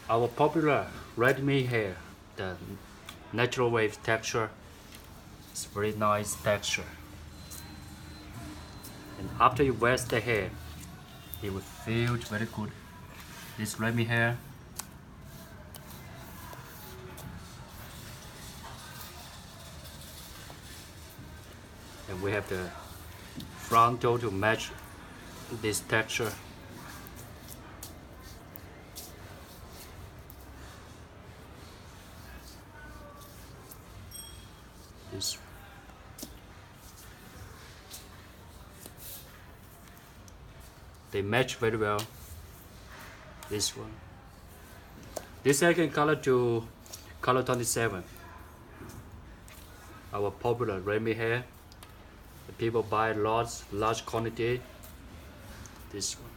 Our popular Redmi hair, the natural wave texture, it's very nice texture. And after you wash the hair, it will feel very good. This Redmi hair. And we have the front toe to match this texture. This they match very well. This one. This I can color to color 27. Our popular Remy hair. The people buy lots, large quantity. This one.